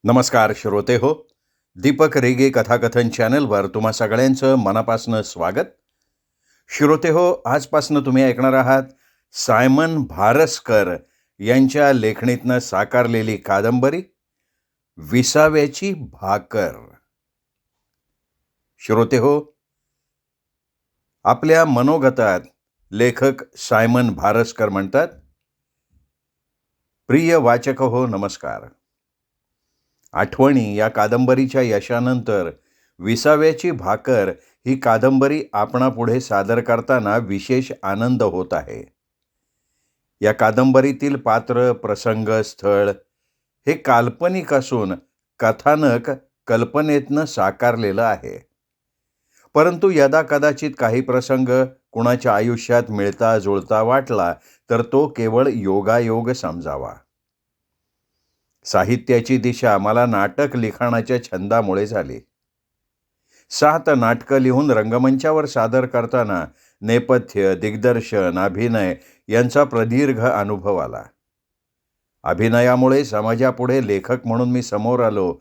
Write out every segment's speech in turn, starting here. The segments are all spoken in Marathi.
नमस्कार श्रोते हो. दीपक रेगे कथाकथन चॅनलवर तुम्हा सगळ्यांचं मनापासून स्वागत. श्रोते हो, आजपासून तुम्ही ऐकणार आहात सायमन भारसकर यांच्या लेखणीतनं साकारलेली कादंबरी विसाव्याची भाकर. श्रोते हो, आपल्या मनोगतात लेखक सायमन भारसकर म्हणतात, प्रिय वाचक हो नमस्कार. आठवणी या कादंबरीच्या यशानंतर विसाव्याची भाकर ही कादंबरी आपणापुढे सादर करताना विशेष आनंद होत आहे. या कादंबरीतील पात्र, प्रसंग, स्थळ हे काल्पनिक असून कथानक कल्पनेतनं साकारलेलं आहे. परंतु यदा कदाचित काही प्रसंग कुणाच्या आयुष्यात मिळता जुळता वाटला तर तो केवळ योगायोग समजावा. साहित्याची दिशा मला नाटक लिखाणाच्या छंदामुळे झाली. 7 नाटकं लिहून रंगमंचावर सादर करताना नेपथ्य, दिग्दर्शन, अभिनय यांचा प्रदीर्घ अनुभव आला. अभिनयामुळे समाजापुढे लेखक म्हणून मी समोर आलो.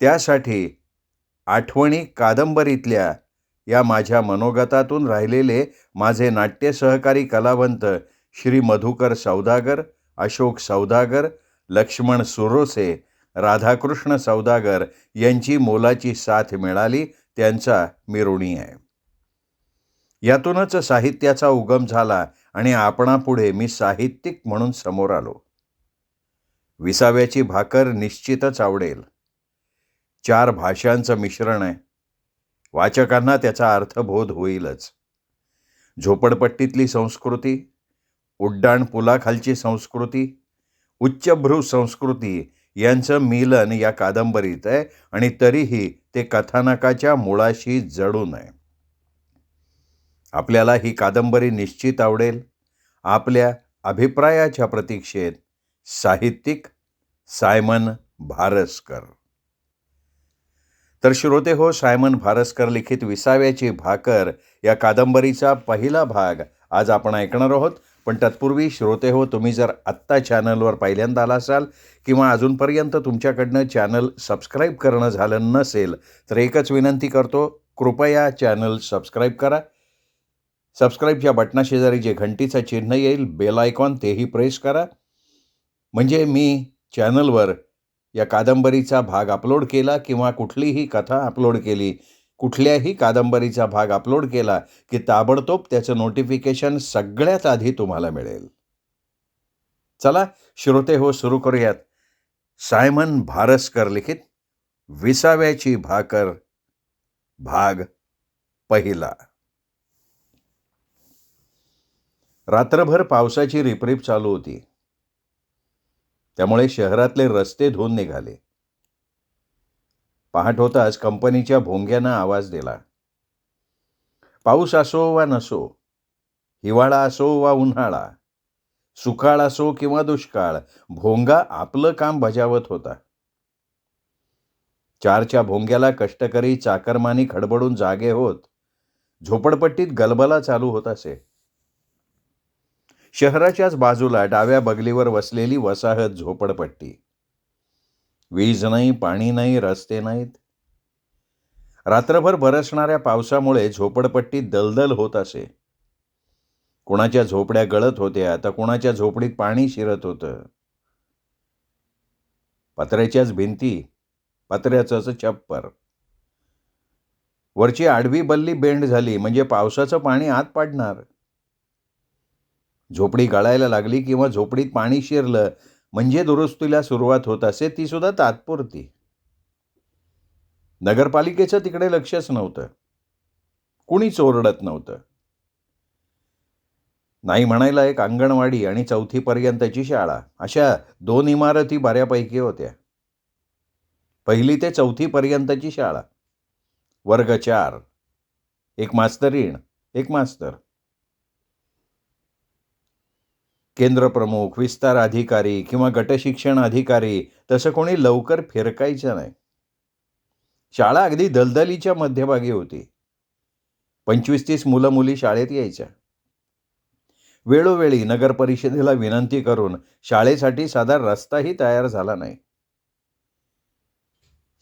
त्यासाठी आठवणी कादंबरीतल्या या माझ्या मनोगतातून राहिलेले माझे नाट्य सहकारी कलावंत श्री मधुकर सौदागर, अशोक सौदागर, लक्ष्मण सुरोसे, राधाकृष्ण सौदागर यांची मोलाची साथ मिळाली, त्यांचा मी ऋणी आहे. यातूनच साहित्याचा उगम झाला आणि आपणापुढे मी साहित्यिक म्हणून समोर आलो. विसाव्याची भाकर निश्चितच आवडेल. 4 भाषांचं मिश्रण आहे. वाचकांना त्याचा अर्थबोध होईलच. झोपडपट्टीतली संस्कृती, उड्डाण पुलाखालची संस्कृती, उच्चभ्रू संस्कृती यांचं मिलन या कादंबरीत आहे आणि तरीही ते कथानकाच्या मुळाशी जडून आहे. आपल्याला ही कादंबरी निश्चित आवडेल. आपल्या अभिप्रायाच्या प्रतीक्षेत साहित्यिक सायमन भारसकर. तर श्रोते हो, सायमन भारसकर लिखित विसाव्याची भाकर या कादंबरीचा पहिला भाग आज आपण ऐकणार आहोत. पण तत्पूर्वी श्रोते हो, तुम्ही जर आत्ता चॅनलवर पहिल्यांदा आला असाल किंवा अजूनपर्यंत तुमच्याकडनं चॅनल सबस्क्राईब करणं झालं नसेल तर एकच विनंती करतो, कृपया चॅनल सबस्क्राईब करा. सबस्क्राईबच्या बटनाशेजारी जे घंटीचं चिन्ह येईल, बेल आयकॉन, तेही प्रेस करा. म्हणजे मी चॅनलवर या कादंबरीचा भाग अपलोड केला किंवा कुठलीही कथा अपलोड केली, कुठल्याही कादंबरीचा भाग अपलोड केला की ताबडतोब त्याचं नोटिफिकेशन सगळ्यात आधी तुम्हाला मिळेल. चला श्रोते हो, सुरू करूयात सायमन भारसकर लिखित विसाव्याची भाकर भाग पहिला. रात्रभर पावसाची रिपरिप चालू होती. त्यामुळे शहरातले रस्ते धुवून निघाले. पहाट होताच कंपनीच्या भोंग्यानं आवाज दिला. पाऊस असो वा नसो, हिवाळा असो वा उन्हाळा, सुकाळ असो किंवा दुष्काळ, भोंगा आपलं काम बजावत होता. 4च्या भोंग्याला कष्टकरी चाकरमानी खडबडून जागे होत झोपडपट्टीत गलबला चालू होत असे. शहराच्याच बाजूला डाव्या बगलीवर वसलेली वसाहत झोपडपट्टी. वीज नाही, पाणी नाही, रस्ते नाहीत. रात्रभर बरसणाऱ्या पावसामुळे झोपडपट्टीत दलदल होत असे. कुणाच्या झोपड्या गळत होत्या तर कुणाच्या झोपडीत पाणी शिरत होतं. पत्र्याच्याच भिंती, पत्र्याचंच छप्पर. वरची आडवी बल्ली बेंड झाली म्हणजे पावसाचं पाणी आत पडणार. झोपडी गळायला लागली किंवा झोपडीत पाणी शिरलं म्हणजे दुरुस्तीला सुरुवात होत असे, ती सुद्धा तात्पुरती. नगरपालिकेचं तिकडे लक्षच नव्हतं. कुणीच ओरडत नव्हतं. नाही म्हणायला एक अंगणवाडी आणि 4थी पर्यंतची शाळा, अशा 2 इमारती बऱ्यापैकी होत्या. 1ली ते 4थी पर्यंतची शाळा, वर्ग 4, एक मास्तरीण, एक मास्तर. केंद्र प्रमुख, विस्तार अधिकारी किंवा गटशिक्षण अधिकारी तसं कोणी लवकर फिरकायचं नाही. शाळा अगदी दलदलीच्या मध्यभागी होती. 25-30 मुलं मुली शाळेत यायच्या. वेळोवेळी नगर परिषदेला विनंती करून शाळेसाठी साधा रस्ताही तयार झाला नाही.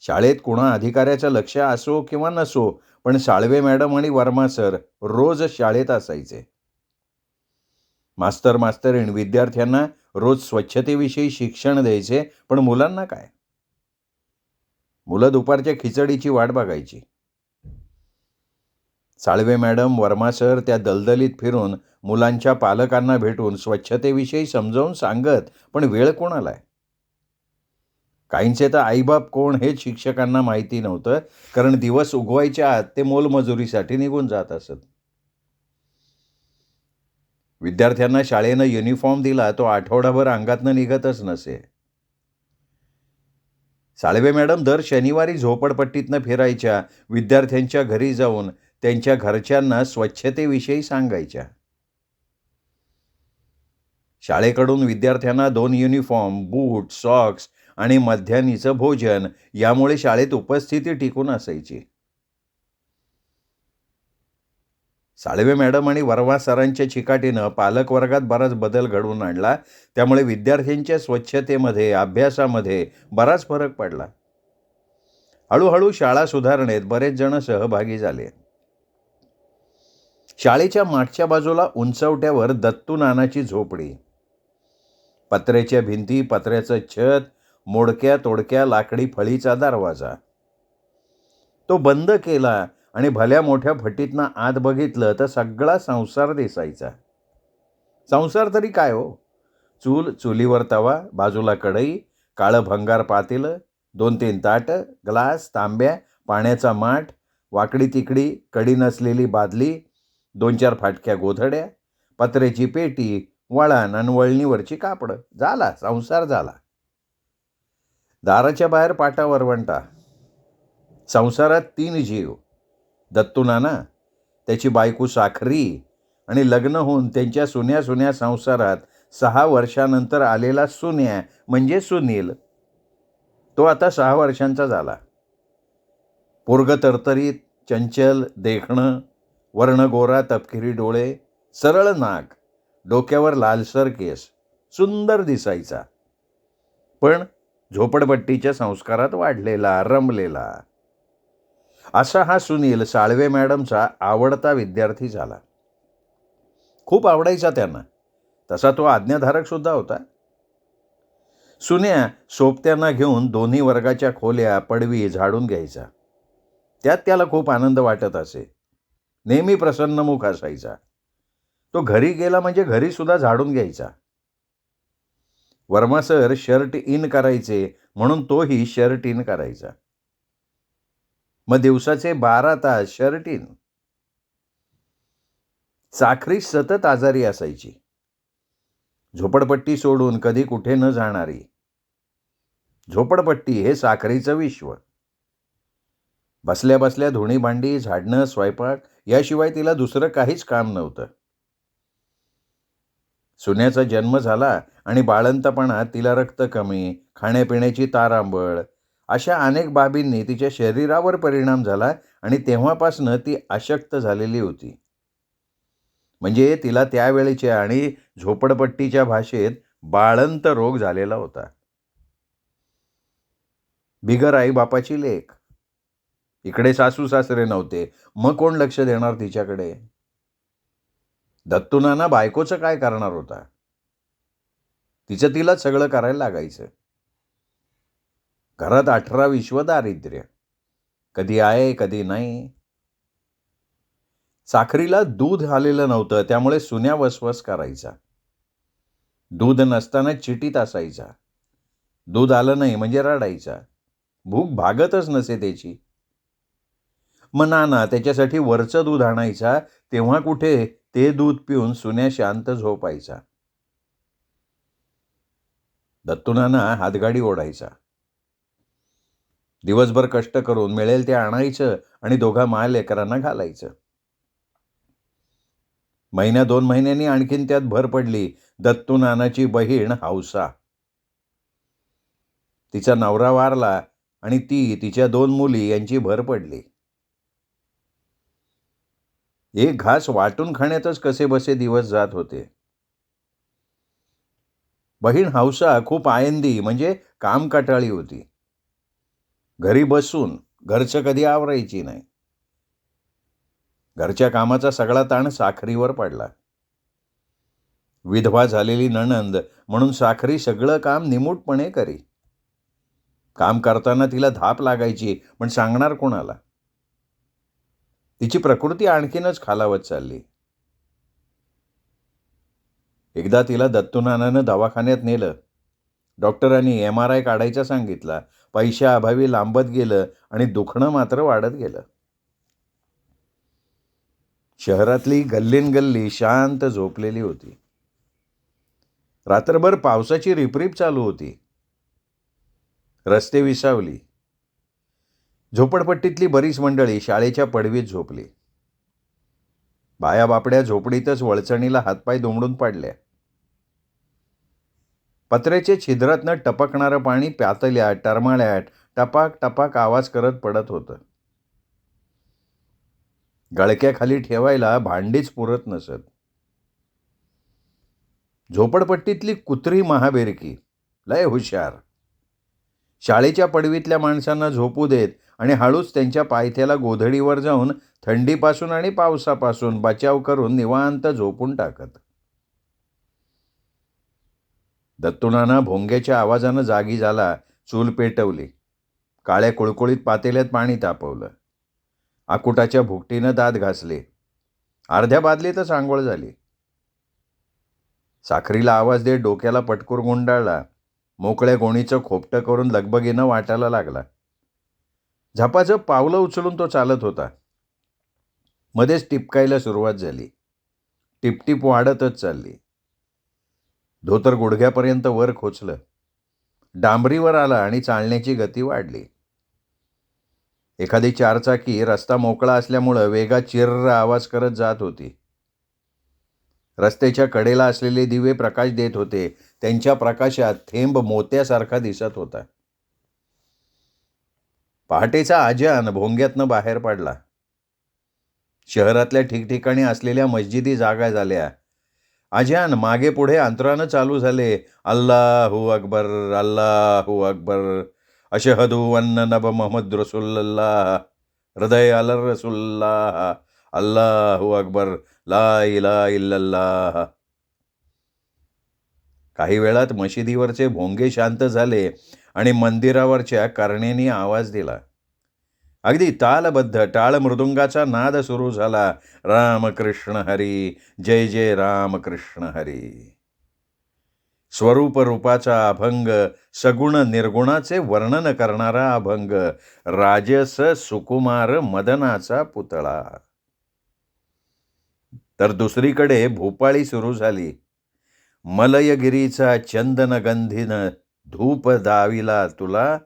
शाळेत कुणा अधिकाऱ्याचं लक्ष असो किंवा नसो, पण साळवे मॅडम आणि वर्मा सर रोज शाळेत असायचे. मास्तरीण विद्यार्थ्यांना रोज स्वच्छतेविषयी शिक्षण द्यायचे, पण मुलांना काय? मुलं दुपारच्या खिचडीची वाट बघायची. साळवे मॅडम, वर्मा सर त्या दलदलीत फिरून मुलांच्या पालकांना भेटून स्वच्छतेविषयी समजावून सांगत, पण वेळ कोणाला आहे? काहींचे तर आईबाप कोण हेच शिक्षकांना माहिती नव्हतं, कारण दिवस उगवायच्या आत ते मोलमजुरीसाठी निघून जात असत. विद्यार्थ्यांना शाळेनं युनिफॉर्म दिला तो आठवडाभर अंगातनं निघतच नसे. साळवे मॅडम दर शनिवारी झोपडपट्टीतनं फिरायच्या, विद्यार्थ्यांच्या घरी जाऊन त्यांच्या घरच्यांना स्वच्छतेविषयी सांगायच्या. शाळेकडून विद्यार्थ्यांना 2 युनिफॉर्म, बूट, सॉक्स आणि मध्यान्हीचं भोजन यामुळे शाळेत उपस्थिती टिकून असायची. साळवे मॅडम आणि वर्मा सरांच्या चिकाटीनं पालक वर्गात बराच बदल घडवून आणला. त्यामुळे विद्यार्थ्यांच्या स्वच्छतेमध्ये, अभ्यासामध्ये बराच फरक पडला. हळूहळू शाळा सुधारणेत बरेच जण सहभागी झाले. शाळेच्या मागच्या बाजूला उंचवट्यावर दत्तू नानाची झोपडी, पत्र्याच्या भिंती, पत्र्याचं छत, मोडक्या तोडक्या लाकडी फळीचा दरवाजा. तो बंद केला आणि भल्या मोठ्या फटीतनं आत बघितलं तर सगळा संसार दिसायचा. संसार तरी काय हो? चुलीवर तवा, बाजूला कढई, काळं भंगार पातेलं, 2-3 ताटं, ग्लास, तांब्या, पाण्याचा माठ, वाकडी तिकडी कडी नसलेली बादली, 2-4 फाटक्या गोधड्या, पत्र्याची पेटी, वळण आणि वळणीवरची कापडं. झाला संसार झाला. दाराच्या बाहेर पाटा वरवंटा. संसारात 3 जीव. दत्तू नाना, त्याची बायको साखरी आणि लग्न होऊन त्यांच्या सुन्या संसारात 6 वर्षानंतर आलेला सुन्या म्हणजे सुनील. तो आता 6 वर्षांचा झाला. पोरगं तरतरीत, चंचल, देखणं, वर्णगोरा, तपकिरी डोळे, सरळ नाक, डोक्यावर लालसर केस, सुंदर दिसायचा. पण झोपडपट्टीच्या संस्कारात वाढलेला, रमलेला. असा हा सुनील साळवे मॅडमचा आवडता विद्यार्थी झाला. खूप आवडायचा त्यांना. तसा तो आज्ञाधारक सुद्धा होता. सुन्या सोबत्यांना घेऊन दोन्ही वर्गाच्या खोल्या, पडवी झाडून घ्यायचा. त्यात त्याला खूप आनंद वाटत असे. नेहमी प्रसन्नमुख असायचा. तो घरी गेला म्हणजे घरी सुद्धा झाडून घ्यायचा. वर्मा सर शर्ट इन करायचे म्हणून तोही शर्ट इन करायचा. मग दिवसाचे 12 तास शर्ट इन. साखरी सतत आजारी असायची. झोपडपट्टी सोडून कधी कुठे न जाणारी. झोपडपट्टी हे साखरीचं विश्व. बसल्या बसल्या धुणी भांडी, झाडणं, स्वयंपाक याशिवाय तिला दुसरं काहीच काम नव्हतं. सुन्याचा जन्म झाला आणि बाळंतपणात तिला रक्त कमी, खाण्यापिण्याची तारांबळ अशा अनेक बाबींनी तिच्या शरीरावर परिणाम झाला आणि तेव्हापासनं ती अशक्त झालेली होती. म्हणजे तिला त्यावेळेच्या आणि झोपडपट्टीच्या भाषेत बाळंत रोग झालेला होता. बिगर आई बापाची लेक. इकडे सासू सासरे नव्हते, मग कोण लक्ष देणार तिच्याकडे? दत्तू नाना बायकोचं काय करणार होता? तिचं तिलाच सगळं करायला लागायचं. घरात 18 विश्व दारिद्र्य. कधी आहे कधी नाही. साखरीला दूध आलेलं नव्हतं, त्यामुळे सुन्या वसवस करायचा. दूध नसताना चिटीत असायचा. दूध आलं नाही म्हणजे रडायचा. भूक भागतच नसे त्याची. मग नाना त्याच्यासाठी वरचं दूध आणायचा. तेव्हा कुठे ते दूध पिऊन सुन्या शांत झोपायचा. दत्तू नाना हातगाडी ओढायचा. दिवसभर कष्ट करून मिळेल ते आणायचं आणि दोघा मायलेकरांना घालायचं. 1-2 महिन्यांनी आणखीन त्यात भर पडली दत्तू नानाची बहीण हौसा. तिचा नवरा वारला आणि ती तिच्या 2 मुली यांची भर पडली. एक घास वाटून खाण्यातच कसेबसे दिवस जात होते. बहीण हौसा खूप आयंदी म्हणजे काम कटाळी होती. घरी बसून घरचं कधी आवरायची नाही. घरच्या कामाचा सगळा ताण साखरीवर पडला. विधवा झालेली नणंद म्हणून साखरी सगळं काम निमूटपणे करी. काम करताना तिला धाप लागायची, पण सांगणार कोणाला? तिची प्रकृती आणखीनच खालावत चालली. एकदा तिला दत्तूनानानं दवाखान्यात नेलं. डॉक्टरांनी MRI काढायचा सांगितला. पैशाअभावी लांबत गेलं आणि दुखणं मात्र वाढत गेलं. शहरातली गल्लीन-गल्ली शांत झोपलेली होती. रात्रभर पावसाची रिपरिप चालू होती. रस्ते विसावली. झोपडपट्टीतली बरीच मंडळी शाळेच्या पडवीत झोपली. बाया-बापड्या झोपडीतच वळचणीला हातपाय दुमडून पडल्या. पत्र्याच्या छिद्रातनं टपकणारं पाणी पातळ्यात, टरमाळ्यात टपाक टपाक आवाज करत पडत होतं. गळक्याखाली ठेवायला भांडीच पुरत नसत. झोपडपट्टीतली कुत्री महाबेरकी लय हुशार. शाळेच्या पडवीतल्या माणसांना झोपू देत आणि हळूच त्यांच्या पायथ्याला गोधडीवर जाऊन थंडीपासून आणि पावसापासून बचाव करून निवांत झोपून टाकत. दत्तूनाना भोंग्याच्या आवाजानं जागी झाला. चूल पेटवली. काळ्या कुळकुळीत पातेल्यात पाणी तापवलं. आकुटाच्या भुकटीनं दात घासले. अर्ध्या बादलीतच आंघोळ झाली. साखरीला आवाज देत डोक्याला पटकूर गुंडाळला. मोकळ्या गोणीचं खोपटं करून लगबगीनं वाटायला लागला. झपाझप पावलं उचलून तो चालत होता. मध्येच टिपकायला सुरुवात झाली. टिपटिप वाढतच चालली. धोतर गुडघ्यापर्यंत वर खोचलं. डांबरीवर आला आणि चालण्याची गती वाढली. एखादी चारचाकी रस्ता मोकळा असल्यामुळं वेगात चिर्र आवाज करत जात होती. रस्त्याच्या कडेला असलेले दिवे प्रकाश देत होते. त्यांच्या प्रकाशात थेंब मोत्यासारखा दिसत होता. पहाटेचा अजान भोंग्यातनं बाहेर पडला. शहरातल्या ठिकठिकाणी असलेल्या मस्जिदी जागा झाल्या. अजान मागे पुढे अंतरानं चालू झाले. अल्लाहू अकबर, अल्लाहू अकबर, अशहदू अन्न नब मोहम्मद रसूलुल्लाह, हृदय अल रसूलुल्लाह, अल्लाहू अकबर, ला इलाहा इल्लल्लाह. काही वेळात मशिदीवरचे भोंगे शांत झाले आणि मंदिरावरच्या कर्ण्यांनी आवाज दिला. अगदी तालबद्ध टाळ मृदुंगाचा नाद सुरू झाला. रामकृष्ण हरी, जय जय रामकृष्ण हरी. स्वरूप रूपाचा अभंग, सगुण निर्गुणाचे वर्णन करणारा अभंग, राजस सुकुमार मदनाचा पुतळा. तर दुसरीकडे भोपाळी सुरू झाली. मलयगिरीचा चंदनगंधीन धूप दाविला तुला,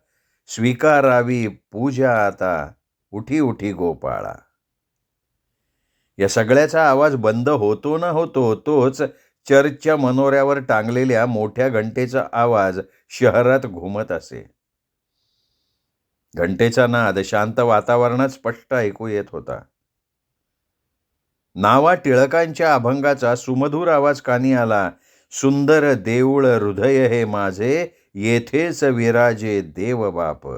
स्वीकारावी पूजा आता, उठी उठी गोपाळा. या सगळ्याचा आवाज बंद होतो न होतो तोच चर्चच्या मनोऱ्यावर टांगलेल्या मोठ्या घंटेचा आवाज शहरात घुमत असे. घंटेचा नाद शांत वातावरणात स्पष्ट ऐकू येत होता. नावा टिळकांच्या अभंगाचा सुमधुर आवाज कानी आला. सुंदर देऊळ हृदय हे माझे, येथेच विराजे देव बाप.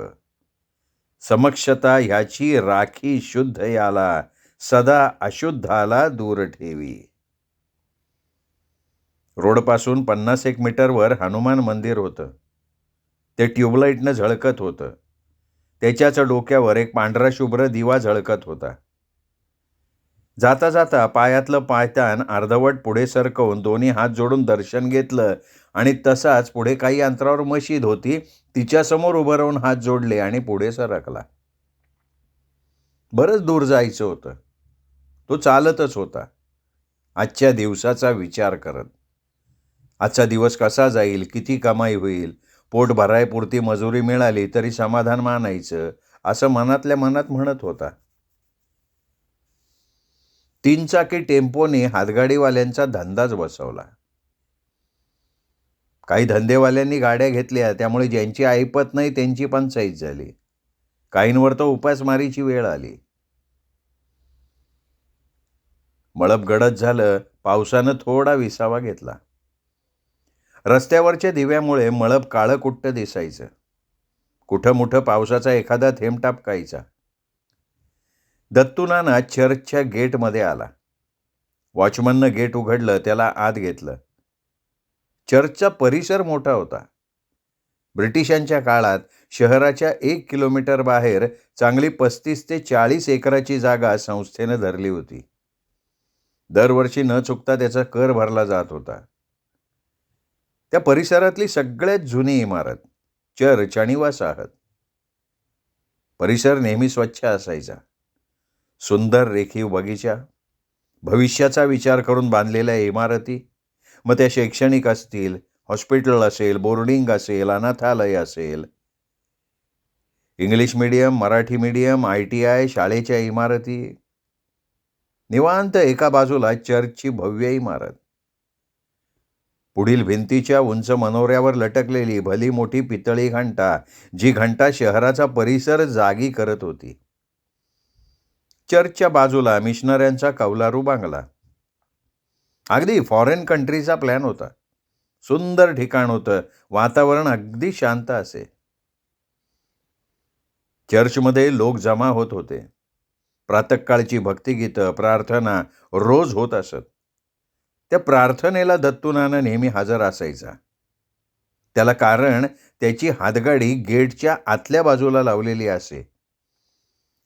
समक्षता ह्याची राखी शुद्ध याला, सदा अशुद्धाला दूर ठेवी. रोडपासून 50-1 मीटरवर हनुमान मंदिर होतं. ते ट्यूबलाईटनं झळकत होतं. त्याच्याच डोक्यावर एक पांढरा शुभ्र दिवा झळकत होता. जाता जाता पायातलं पायतान अर्धवट पुढे सरकवून दोन्ही हात जोडून दर्शन घेतलं आणि तसाच पुढे काही अंतरावर मशीद होती. तिच्यासमोर उभं राहून हात जोडले आणि पुढे सरकला. बरंच दूर जायचं होतं. तो चालतच होता, आजच्या दिवसाचा विचार करत. आजचा दिवस कसा जाईल, किती कमाई होईल, पोट भरायपुरती मजुरी मिळाली तरी समाधान मानायचं, असं मनातल्या मनात म्हणत होता. 3 चाकी टेम्पोने हातगाडीवाल्यांचा धंदाच बसवला. काही धंदेवाल्यांनी गाड्या घेतल्या, त्यामुळे ज्यांची ऐपत नाही त्यांची पंचाईत झाली. काहींवर तर उपासमारीची वेळ आली. मळप गडद झालं. पावसानं थोडा विसावा घेतला. रस्त्यावरच्या दिव्यामुळे मळप काळं कुट्ट दिसायचं. कुठं मुठं पावसाचा एखादा थेंब टापकायचा. दत्तू नाना चर्चच्या गेटमध्ये आला. वॉचमननं गेट उघडलं, त्याला आत घेतलं. चर्चचा परिसर मोठा होता. ब्रिटिशांच्या काळात शहराच्या 1 किलोमीटर बाहेर चांगली 35 ते 40 एकराची जागा संस्थेनं धरली होती. दरवर्षी न चुकता त्याचा कर भरला जात होता. त्या परिसरातली सगळ्यात जुनी इमारत, चर्च आणि वसाहत. परिसर नेहमी स्वच्छ असायचा. सुंदर रेखीव बगीचा, भविष्याचा विचार करून बांधलेल्या इमारती, मग त्या शैक्षणिक असतील, हॉस्पिटल असेल, बोर्डिंग असेल, अनाथालय असेल, English medium, Marathi medium, ITI शाळेच्या इमारती. निवांत एका बाजूला चर्चची भव्य इमारत. पुढील भिंतीच्या उंच मनोऱ्यावर लटकलेली भली मोठी पितळी घंटा, जी घंटा शहराचा परिसर जागी करत होती. चर्चच्या बाजूला मिशनऱ्यांचा कौलारू बांगला. अगदी फॉरेन कंट्रीचा प्लॅन होता. सुंदर ठिकाण होतं. वातावरण अगदी शांत असे. चर्चमध्ये लोक जमा होत होते. प्रातःकाळची भक्तिगीतं, प्रार्थना रोज होत असत. त्या प्रार्थनेला दत्तू नाना नेहमी हजर असायचा. त्याला कारण त्याची हातगाडी गेटच्या आतल्या बाजूला लावलेली असे.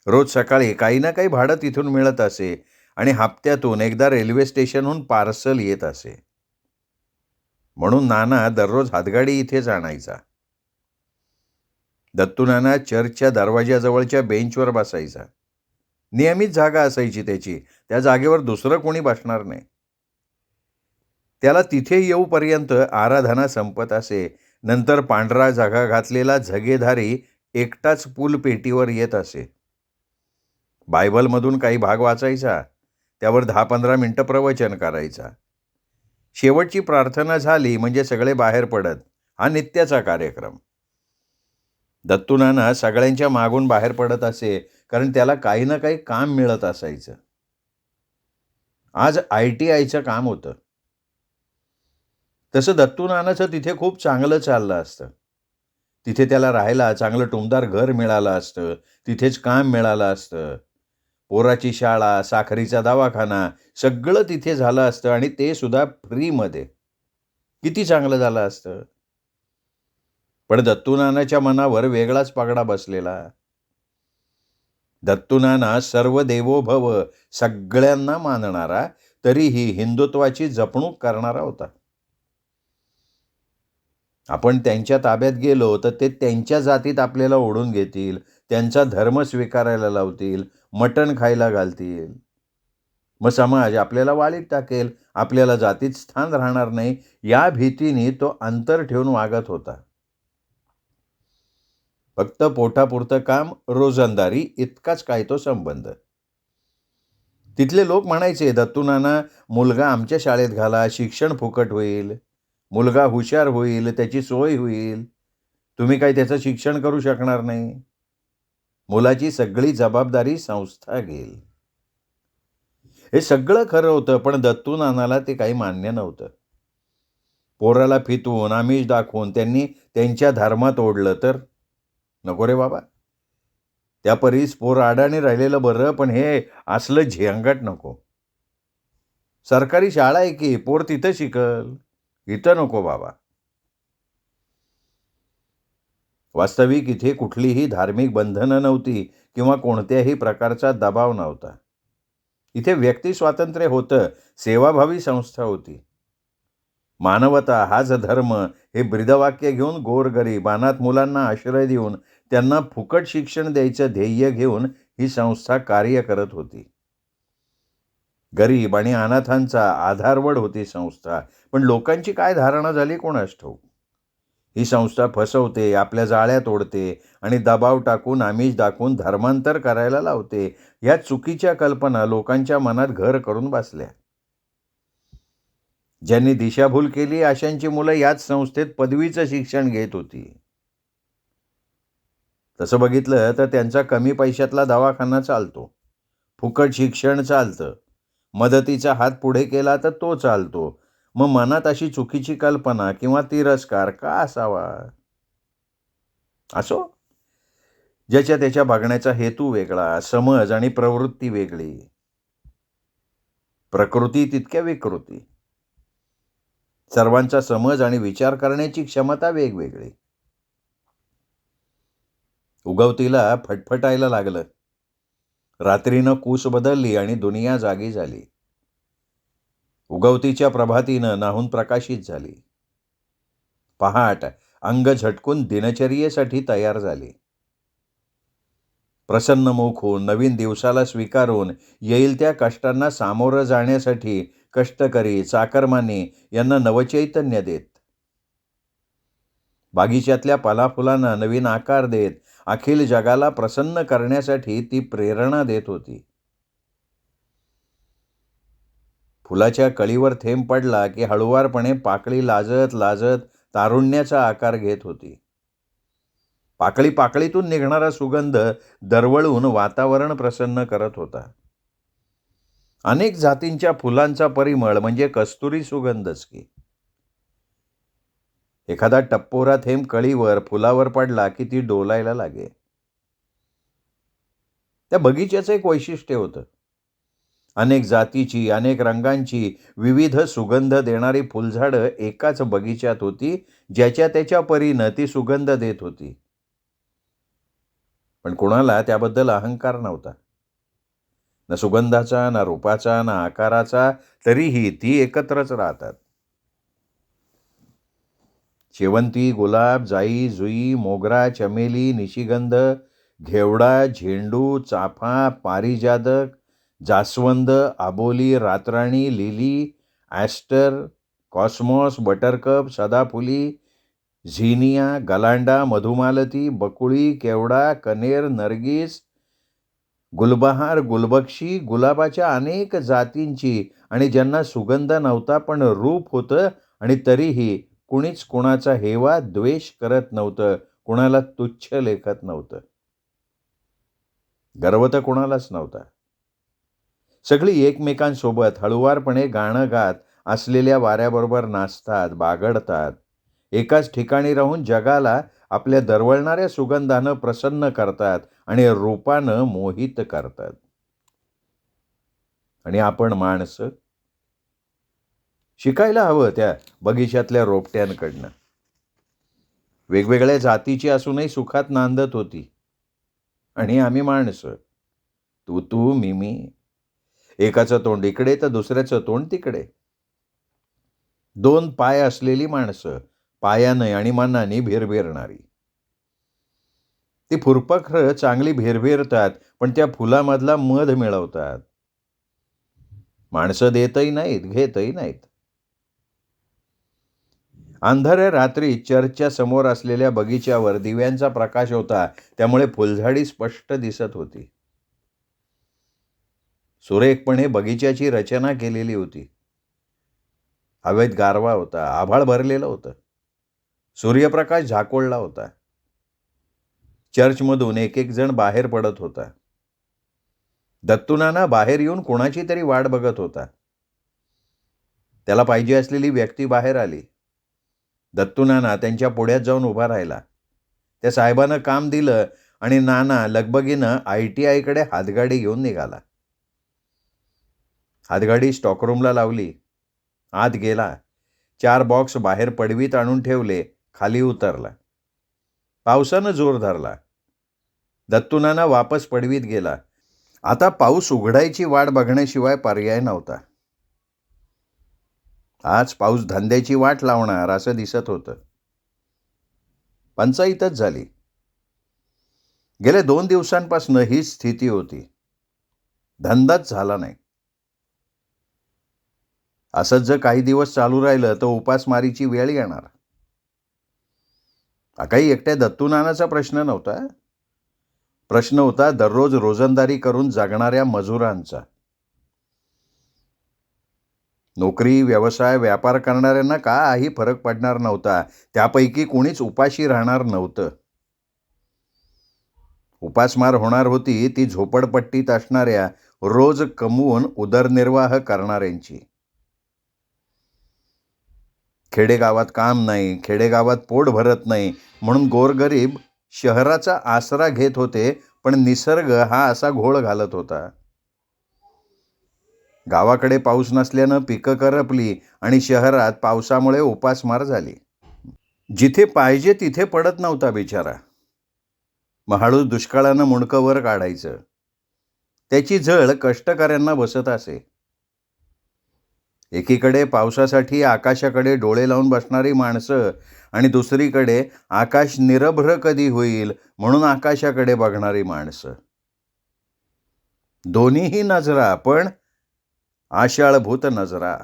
रोज सकाळी काही ना काही भाडं तिथून मिळत असे आणि हप्त्यातून एकदा रेल्वे स्टेशनहून पार्सल येत असे. म्हणून नाना दररोज हातगाडी इथेच आणायचा. दत्तू नाना चर्चच्या दरवाजाजवळच्या बेंचवर बसायचा. नियमित जागा असायची त्याची. त्या जागेवर दुसरं कोणी बसणार नाही. त्याला तिथे येऊपर्यंत आराधना संपत असे. नंतर पांढरा झगा घातलेला झगेधारी एकटाच पूल पेटीवर येत असे. बायबलमधून काही भाग वाचायचा. त्यावर 10-15 मिनिटं प्रवचन करायचा. शेवटची प्रार्थना झाली म्हणजे सगळे बाहेर पडत. हा नित्याचा कार्यक्रम. दत्तू नाना सगळ्यांच्या मागून बाहेर पडत असे, कारण त्याला काही ना काही काम मिळत असायचं. आज ITIचं काम होतं. तसं दत्तू नानाचं तिथे खूप चांगलं चाललं असतं. तिथे त्याला राहायला चांगलं टुमदार घर मिळालं असतं. तिथेच काम मिळालं असतं. पोराची शाळा, साखरीचा दवाखाना सगळं तिथे झालं असतं आणि ते सुद्धा फ्रीमध्ये. किती चांगलं झालं असतं. पण दत्तू नानाच्या मनावर वेगळाच पगडा बसलेला. दत्तू नाना सर्व देवो भव, सगळ्यांना मानणारा, तरीही हिंदुत्वाची जपणूक करणारा होता. आपण त्यांच्या ताब्यात गेलो तर ते त्यांच्या जातीत आपल्याला ओढून घेतील, त्यांचा धर्म स्वीकारायला लावतील, मटण खायला घालतील. मग समाज आपल्याला वाळीत टाकेल, आपल्याला जातीत स्थान राहणार नाही, या भीतीने तो अंतर ठेवून वागत होता. फक्त पोटापुरतं काम, रोजंदारी इतकाच काय तो संबंध. तिथले लोक म्हणायचे, दत्तू नाना, मुलगा आमच्या शाळेत घाला, शिक्षण फुकट होईल, मुलगा हुशार होईल, त्याची सोय होईल. तुम्ही काय त्याचं शिक्षण करू शकणार नाही. मुलाची सगळी जबाबदारी संस्था घेईल. हे सगळं खरं होतं, पण दत्तू नानाला ते काही मान्य नव्हतं. पोराला फितवून, आमिष दाखवून त्यांनी त्यांच्या धर्मात ओढलं तर नको रे बाबा. त्या परीस पोर आडाने राहिलेलं बरं, पण हे असलं झेंगाट नको. सरकारी शाळा आहे की, पोर तिथं शिकल, इथं नको बाबा. वास्तविक इथे कुठलीही धार्मिक बंधनं नव्हती किंवा कोणत्याही प्रकारचा दबाव नव्हता. इथे व्यक्ती स्वातंत्र्य होतं. सेवाभावी संस्था होती. मानवता हाच धर्म हे ब्रीदवाक्य घेऊन गोरगरीब अनाथ मुलांना आश्रय देऊन त्यांना फुकट शिक्षण द्यायचं ध्येय घेऊन ही संस्था कार्य करत होती. गरीब आणि अनाथांचा आधारवड होती संस्था. पण लोकांची काय धारणा झाली कोणास ठाऊक. ही संस्था फसवते, आपल्या जाळ्यात ओढते आणि दबाव टाकून, आमिष दाखवून धर्मांतर करायला लावते. या चुकीच्या कल्पना लोकांच्या मनात घर करून बसल्या. ज्यांनी दिशाभूल केली अशांची मुलं याच संस्थेत पदवीचं शिक्षण घेत होती. तसं बघितलं तर त्यांचा कमी पैशातला दवाखाना चालतो, फुकट शिक्षण चालतं, मदतीचा हात पुढे केला तर तो चालतो. मग मनात अशी चुकीची कल्पना किंवा तिरस्कार का असावा? असो, ज्याच्या त्याच्या बघण्याचा हेतू वेगळा, समज आणि प्रवृत्ती वेगळी. प्रकृती तितक्या विकृती. सर्वांचा समज आणि विचार करण्याची क्षमता वेगवेगळी. उगवतीला फटफटायला लागलं. रात्रीनं कूस बदलली आणि दुनिया जागी झाली. उगवतीच्या प्रभातीनं नाहून प्रकाशित झाली. पहाट अंग झटकून दिनचर्येसाठी तयार झाली. प्रसन्न मुख होऊन नवीन दिवसाला स्वीकारून येईल त्या कष्टांना सामोरं जाण्यासाठी कष्टकरी, चाकरमानी यांना नवचैतन्य देत. बागीच्यातल्या पालाफुलांना नवीन आकार देत अखिल जगाला प्रसन्न करण्यासाठी ती प्रेरणा देत होती. फुलाच्या कळीवर थेंब पडला की हळुवारपणे पाकळी लाजत लाजत तारुण्याचा आकार घेत होती. पाकळी पाकळीतून निघणारा सुगंध दरवळून वातावरण प्रसन्न करत होता. अनेक जातींच्या फुलांचा परिमळ म्हणजे कस्तुरी सुगंधच की. एखादा टप्पोरा थेंब कळीवर फुलावर पडला की ती डोलायला लागे. त्या बगीच्याचं एक वैशिष्ट्य होतं. अनेक जातीची, अनेक रंगांची, विविध सुगंध देणारी फुलझाडं एकाच बगीच्यात होती, ज्याच्या त्याच्या परीनं ती सुगंध देत होती. पण कोणाला त्याबद्दल अहंकार नव्हता. ना सुगंधाचा, ना रूपाचा, ना आकाराचा, तरीही ती एकत्रच राहतात. शेवंती, गुलाब, जाई, जुई, मोगरा, चमेली, निशिगंध, घेवडा, झेंडू, चाफा, पारिजातक, जास्वंद, आबोली, रातराणी, लिली, ॲस्टर, कॉस्मॉस, बटरकप, सदाफुली, झिनिया, गलांडा, मधुमालती, बकुळी, केवडा, कनेर, नर्गिस, गुलबहार, गुलबक्षी, गुलाबाच्या अनेक जातींची आणि ज्यांना सुगंध नव्हता पण रूप होतं आणि तरीही कुणीच कुणाचा हेवा द्वेष करत नव्हतं, कुणाला तुच्छ लेखत नव्हतं. गर्व तर कुणालाच नव्हता. सगळी एकमेकांसोबत हळुवारपणे गाणं गात असलेल्या वाऱ्याबरोबर नाचतात, बागडतात. एकाच ठिकाणी राहून जगाला आपल्या दरवळणाऱ्या सुगंधानं प्रसन्न करतात आणि रूपानं मोहित करतात. आणि आपण माणसं शिकायला हवं त्या बगीच्यातल्या रोपट्यांकडनं. वेगवेगळ्या जातीची असूनही सुखात नांदत होती. आणि आम्ही माणसं, तू तू मी मी, एकाचं तोंड इकडे तर दुसऱ्याचं तोंड तिकडे. 2 पाय असलेली माणसं, पायाने आणि मनाने भिरभिरणारी. ती फुरपखरं चांगली भिरभिरतात, पण त्या फुलामधला मध मिळवतात. माणसं देतही नाहीत, घेतही नाहीत. अंधाऱ्या रात्री चर्चच्या समोर असलेल्या बगीच्यावर दिव्यांचा प्रकाश होता, त्यामुळे फुलझाडी स्पष्ट दिसत होती. सुरेखपणे बगीच्याची रचना केलेली होती. हवेत गारवा होता, आभाळ भरलेलं होतं. सूर्यप्रकाश झाकोळला होता. चर्चमधून एक एक जण बाहेर पडत होता. दत्तूनाना बाहेर येऊन कोणाची तरी वाट बघत होता. त्याला पाहिजे असलेली व्यक्ती बाहेर आली. दत्तूनाना त्यांच्या पुढ्यात जाऊन उभा राहिला. त्या साहेबानं काम दिलं आणि नाना लगबगीनं ITIकडे हातगाडी घेऊन निघाला. हातगाडी स्टॉकरूमला लावली. आत गेला. 4 बॉक्स बाहेर पडवीत आणून ठेवले. खाली उतरला. पावसानं जोर धरला. दत्तूनाना वापस पडवीत गेला. आता पाऊस उघडायची वाट बघण्याशिवाय पर्याय नव्हता. आज पाऊस धंद्याची वाट लावणार असं दिसत होतं. पंचायतच झाली. गेल्या 2 दिवसांपासून हीच स्थिती होती. धंदाच झाला नाही. असंच जर काही दिवस चालू राहिलं तर उपासमारीची वेळ येणार. हा काही एकट्या दत्तूनानाचा प्रश्न नव्हता. प्रश्न होता दररोज रोजंदारी करून जगणाऱ्या मजुरांचा. नोकरी, व्यवसाय, व्यापार करणाऱ्यांना काही फरक पडणार नव्हता. त्यापैकी कोणीच उपाशी राहणार नव्हतं. उपासमार होणार होती ती झोपडपट्टीत असणाऱ्या, रोज कमवून उदरनिर्वाह करणाऱ्यांची. खेडेगावात काम नाही, खेडेगावात पोट भरत नाही म्हणून गोरगरीब शहराचा आसरा घेत होते, पण निसर्ग हा असा घोळ घालत होता. गावाकडे पाऊस नसल्यानं पिकं करपली आणि शहरात पावसामुळे उपासमार झाली. जिथे पाहिजे तिथे पडत नव्हता बिचारा. मग हळूच दुष्काळानं मुंडकं वर काढायचं. त्याची झळ कष्टकऱ्यांना बसत असे. एकीकडे पावसासाठी आकाशाकडे डोळे लावून बसणारी माणसं आणि दुसरीकडे आकाश निरभ्र कधी होईल म्हणून आकाशाकडे बघणारी माणसं. दोन्हीही नजरा, पण आशाळभूत नजरा.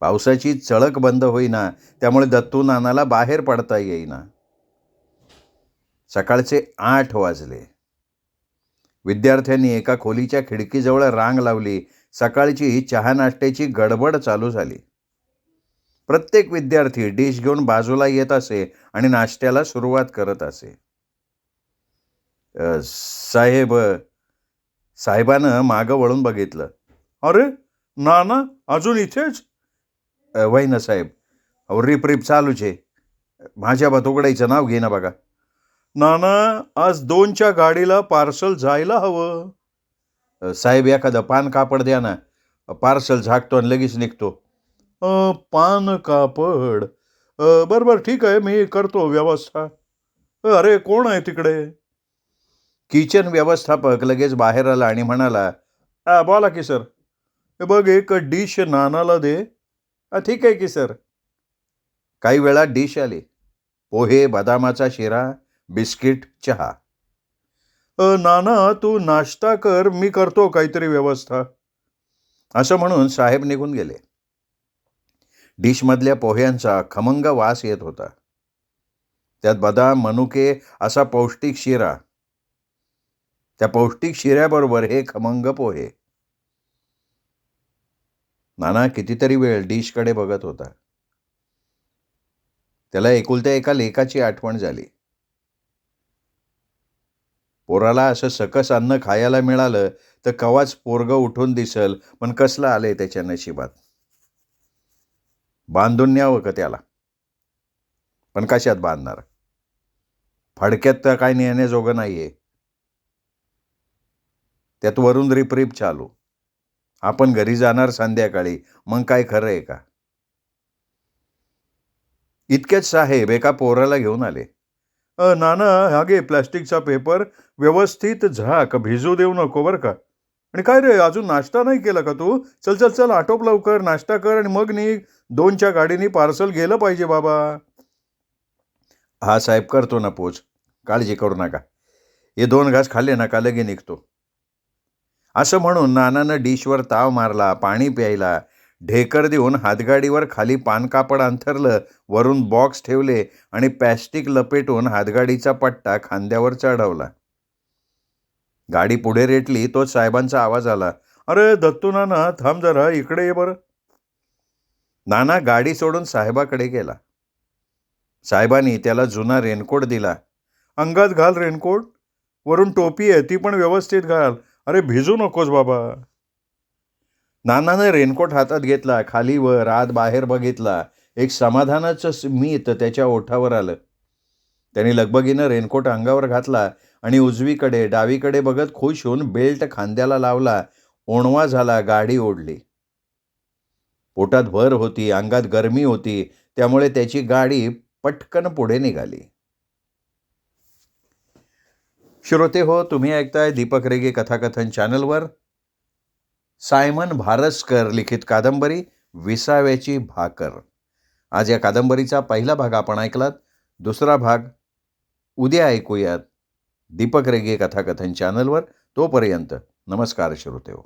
पावसाची चळक बंद होईना, त्यामुळे दत्तू नानाला बाहेर पडता येईना. सकाळचे 8 वाजले. विद्यार्थ्यांनी एका खोलीच्या खिडकीजवळ रांग लावली. सकाळची चहा नाश्त्याची गडबड चालू झाली. प्रत्येक विद्यार्थी डिश घेऊन बाजूला येत असे आणि नाश्त्याला सुरुवात करत असे. साहेबानं मागं वळून बघितलं. अरे नाना अजून इथेच? वय ना साहेब, रिप रिप चालूच आहे. माझ्या भातुकड्याचं नाव घे ना बघा. नाना आज 2च्या गाडीला पार्सल जायला हवं. साहेब एखादं पान कापड द्या ना, पार्सल झाकतो आणि लगेच निघतो. पान कापड? बरं ठीक आहे, मी करतो व्यवस्था. अरे कोण आहे तिकडे? किचन व्यवस्थापक लगेच बाहेर आला आणि म्हणाला, बोला की सर. बघ एक डिश नानाला दे. ठीक आहे की सर. काही वेळात डिश आली. पोहे, बदामाचा शिरा, बिस्किट, चहा. नाना तू नाश्ता कर, मी करतो काहीतरी व्यवस्था. असं म्हणून साहेब निघून गेले. डिशमधल्या पोह्यांचा खमंग वास येत होता. त्यात बदाम, मनुके असा पौष्टिक शिरा. त्या पौष्टिक शिऱ्याबरोबर हे खमंग पोहे. नाना कितीतरी वेळ डिशकडे बघत होता. त्याला एकुलत्या एका लेकाची आठवण झाली. पोराला असं सकस अन्न खायला मिळालं तर कवाच पोरगं उठून दिसल, पण कसलं आलंय त्याच्या नशिबात. बांधून न्यावं का त्याला? पण कशात बांधणार? फडक्यात तर काय नेण्याजोगं नाहीये. त्यात वरून रिपरिप चालू. आपण घरी जाणार संध्याकाळी, मग काय खरं आहे का? इतक्यात साहेब एका पोराला घेऊन आले. नाना हा घे प्लॅस्टिकचा पेपर, व्यवस्थित झाक, भिजू देऊ नको बरं का. आणि काय रे अजून नाश्ता नाही केला का तू? चल चल चल आटोप लवकर, नाश्ता कर आणि मग निघ. 2च्या गाडीने पार्सल गेलं पाहिजे बाबा. हा साहेब करतो ना पोच, काळजी करू नका. हे 2 घास खाल्ले ना का लगे निघतो. असं म्हणून नानानं डिशवर ताव मारला. पाणी प्यायला ढेकर देऊन हातगाडीवर खाली पानकापड अंथरलं, वरून बॉक्स ठेवले आणि प्लॅस्टिक लपेटून हातगाडीचा पट्टा खांद्यावर चढवला. गाडी पुढे रेटली, तोच साहेबांचा आवाज आला. अरे दत्तू नाना थांब जरा, इकडे ये बरं. नाना गाडी सोडून साहेबाकडे गेला. साहेबांनी त्याला जुना रेनकोट दिला. अंगात घाल रेनकोट, वरून टोपी आहे ती पण व्यवस्थित घाल. अरे भिजू नकोस बाबा. नानानं रेनकोट हातात घेतला. खाली वर आत बाहेर बघितला. एक समाधानाचं स्मित त्याच्या ओठावर आलं. त्यांनी लगबगीनं रेनकोट अंगावर घातला आणि उजवीकडे डावीकडे बघत खुश होऊन बेल्ट खांद्याला लावला. ओणवा झाला. गाडी ओढली. पोटात भर होती, अंगात गरमी होती, त्यामुळे त्याची गाडी पटकन पुढे निघाली. श्रोते हो, तुम्ही ऐकताय दीपक रेगे कथाकथन चॅनलवर सायमन भारस्कर लिखित कादंबरी विसाव्याची भाकर. आज या कादंबरीचा पहिला भाग आपण ऐकलात. दुसरा भाग उद्या ऐकूयात दीपक रेगे कथाकथन चॅनलवर. तोपर्यंत नमस्कार श्रोते हो.